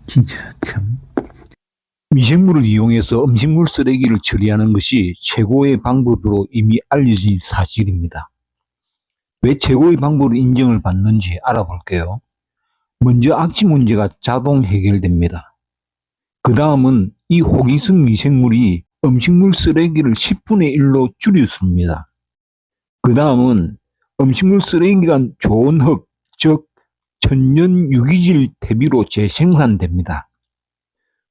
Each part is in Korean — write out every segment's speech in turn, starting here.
진짜 참. 미생물을 이용해서 음식물 쓰레기를 처리하는 것이 최고의 방법으로 이미 알려진 사실입니다. 왜 최고의 방법으로 인정을 받는지 알아볼게요. 먼저 악취 문제가 자동 해결됩니다. 그 다음은 이 호기성 미생물이 음식물 쓰레기를 10분의 1로 줄였습니다. 그 다음은 음식물 쓰레기가 좋은 흙, 즉 천연 유기질 대비로 재생산됩니다.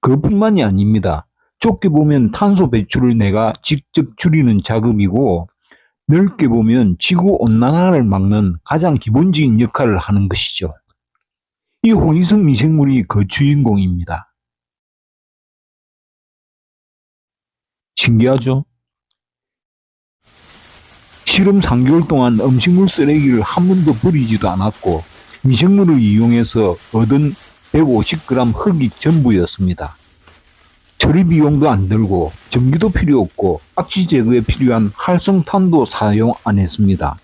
그뿐만이 아닙니다. 좁게 보면 탄소 배출을 내가 직접 줄이는 작업이고, 넓게 보면 지구 온난화를 막는 가장 기본적인 역할을 하는 것이죠. 이 호기성 미생물이 그 주인공입니다. 신기하죠? 실험 3개월 동안 음식물 쓰레기를 한 번도 버리지도 않았고 미생물을 이용해서 얻은 150g 흙이 전부였습니다. 처리 비용도 안 들고 전기도 필요 없고 악취 제거에 필요한 활성탄도 사용 안 했습니다.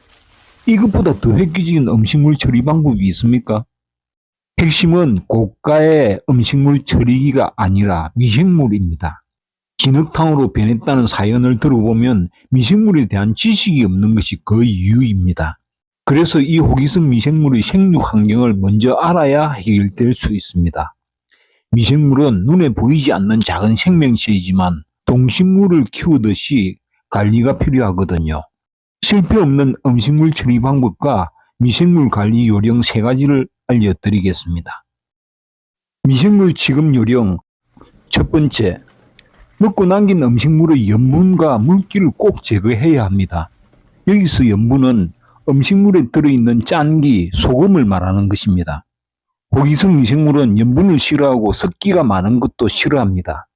이것보다 더 획기적인 음식물 처리 방법이 있습니까? 핵심은 고가의 음식물 처리기가 아니라 미생물입니다. 진흙탕으로 변했다는 사연을 들어보면 미생물에 대한 지식이 없는 것이 그 이유입니다. 그래서 이 호기성 미생물의 생육 환경을 먼저 알아야 해결될 수 있습니다. 미생물은 눈에 보이지 않는 작은 생명체이지만 동식물을 키우듯이 관리가 필요하거든요. 실패 없는 음식물 처리 방법과 미생물 관리 요령 3가지를 알려드리겠습니다. 미생물 취급 요령. 첫 번째, 먹고 남긴 음식물의 염분과 물기를 꼭 제거해야 합니다. 여기서 염분은 음식물에 들어있는 짠기, 소금을 말하는 것입니다. 호기성 미생물은 염분을 싫어하고 습기가 많은 것도 싫어합니다.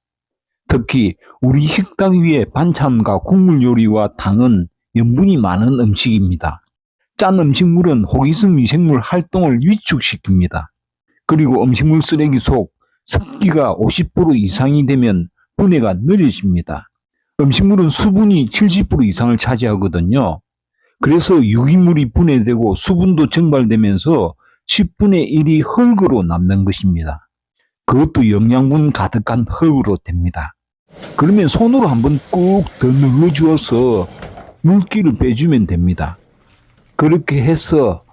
특히 우리 식탁 위의 반찬과 국물 요리와 탕은 염분이 많은 음식입니다. 짠 음식물은 호기성 미생물 활동을 위축시킵니다. 그리고 음식물 쓰레기 속 습기가 50% 이상이 되면 분해가 느려집니다. 음식물은 수분이 70% 이상을 차지하거든요. 그래서 유기물이 분해되고 수분도 증발되면서 10분의 1이 흙으로 남는 것입니다. 그것도 영양분 가득한 흙으로 됩니다. 그러면 손으로 한번 꾹 더 눌러주어서 물기를 빼주면 됩니다. 그렇게 해서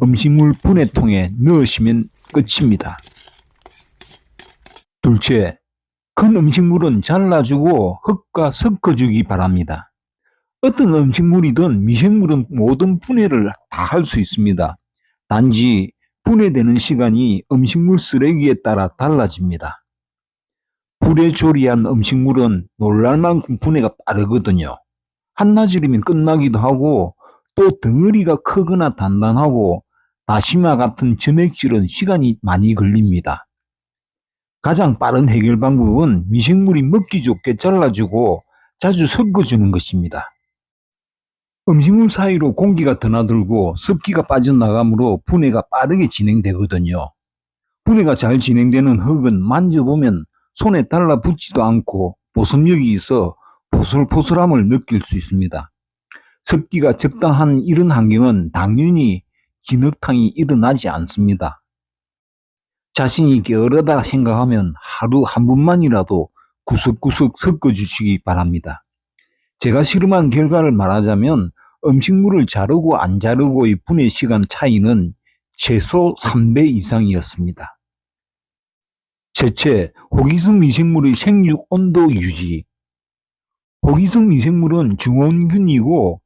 음식물 분해통에 넣으시면 끝입니다. 둘째, 큰 음식물은 잘라주고 흙과 섞어주기 바랍니다. 어떤 음식물이든 미생물은 모든 분해를 다 할 수 있습니다. 단지 분해되는 시간이 음식물 쓰레기에 따라 달라집니다. 불에 조리한 음식물은 놀랄만큼 분해가 빠르거든요. 한나절이면 끝나기도 하고 또 덩어리가 크거나 단단하고 다시마 같은 점액질은 시간이 많이 걸립니다. 가장 빠른 해결 방법은 미생물이 먹기 좋게 잘라주고 자주 섞어주는 것입니다. 음식물 사이로 공기가 드나들고 습기가 빠져나가므로 분해가 빠르게 진행되거든요. 분해가 잘 진행되는 흙은 만져보면 손에 달라붙지도 않고 보습력이 있어 포슬포슬함을 느낄 수 있습니다. 습기가 적당한 이런 환경은 당연히 진흙탕이 일어나지 않습니다. 자신이 게으르다 생각하면 하루 한 번만이라도 구석구석 섞어주시기 바랍니다. 제가 실험한 결과를 말하자면 음식물을 자르고 안 자르고의 분해 시간 차이는 최소 3배 이상이었습니다. 셋째, 호기성 미생물의 생육 온도 유지. 호기성 미생물은 중온균이고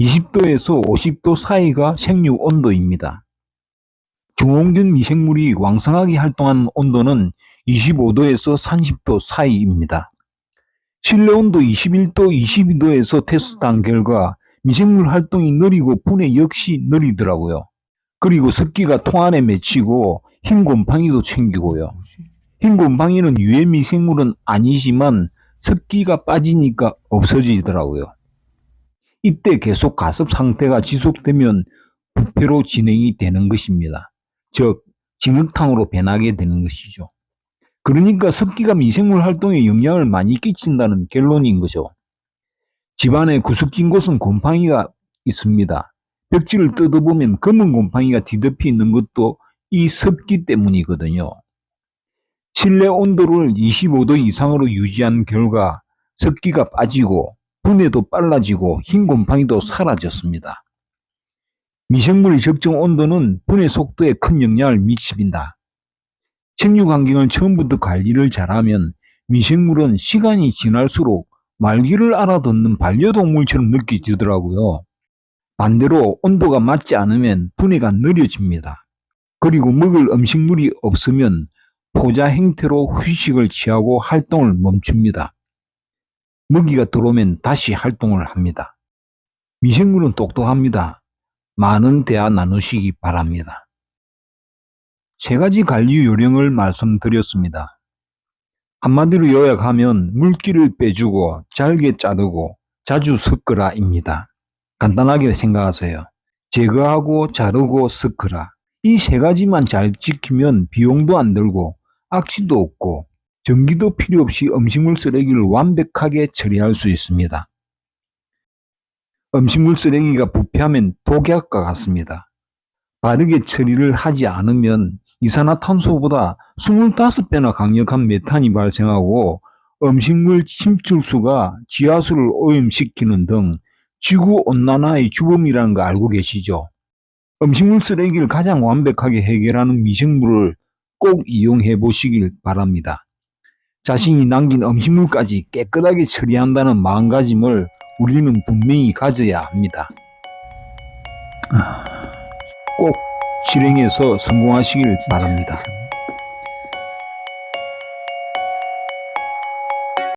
20도에서 50도 사이가 생육 온도입니다. 중온균 미생물이 왕성하게 활동하는 온도는 25도에서 30도 사이입니다. 실내 온도 21도, 22도에서 테스트한 결과 미생물 활동이 느리고 분해 역시 느리더라고요. 그리고 습기가 통 안에 맺히고 흰 곰팡이도 챙기고요. 흰 곰팡이는 유해 미생물은 아니지만 습기가 빠지니까 없어지더라고요. 이때 계속 가습 상태가 지속되면 부패로 진행이 되는 것입니다. 즉, 진흙탕으로 변하게 되는 것이죠. 그러니까 습기가 미생물 활동에 영향을 많이 끼친다는 결론인 거죠. 집안에 구석진 곳은 곰팡이가 있습니다. 벽지를 뜯어보면 검은 곰팡이가 뒤덮여 있는 것도 이 습기 때문이거든요. 실내 온도를 25도 이상으로 유지한 결과 습기가 빠지고 분해도 빨라지고 흰 곰팡이도 사라졌습니다. 미생물의 적정 온도는 분해 속도에 큰 영향을 미칩니다. 생육 환경을 처음부터 관리를 잘하면 미생물은 시간이 지날수록 말귀를 알아듣는 반려동물처럼 느껴지더라고요. 반대로 온도가 맞지 않으면 분해가 느려집니다. 그리고 먹을 음식물이 없으면 포자 형태로 휴식을 취하고 활동을 멈춥니다. 먹이가 들어오면 다시 활동을 합니다. 미생물은 똑똑합니다. 많은 대화 나누시기 바랍니다. 3가지 관리 요령을 말씀드렸습니다. 한마디로 요약하면 물기를 빼주고 잘게 자르고 자주 섞으라입니다. 간단하게 생각하세요. 제거하고 자르고 섞으라. 이 3가지만 잘 지키면 비용도 안 들고 악취도 없고 전기도 필요 없이 음식물 쓰레기를 완벽하게 처리할 수 있습니다. 음식물 쓰레기가 부패하면 독약과 같습니다. 바르게 처리를 하지 않으면 이산화탄소보다 25배나 강력한 메탄이 발생하고 음식물 침출수가 지하수를 오염시키는 등 지구온난화의 주범이라는 거 알고 계시죠? 음식물 쓰레기를 가장 완벽하게 해결하는 미생물을 꼭 이용해 보시길 바랍니다. 자신이 남긴 음식물까지 깨끗하게 처리한다는 마음가짐을 우리는 분명히 가져야 합니다. 꼭 실행해서 성공하시길 바랍니다.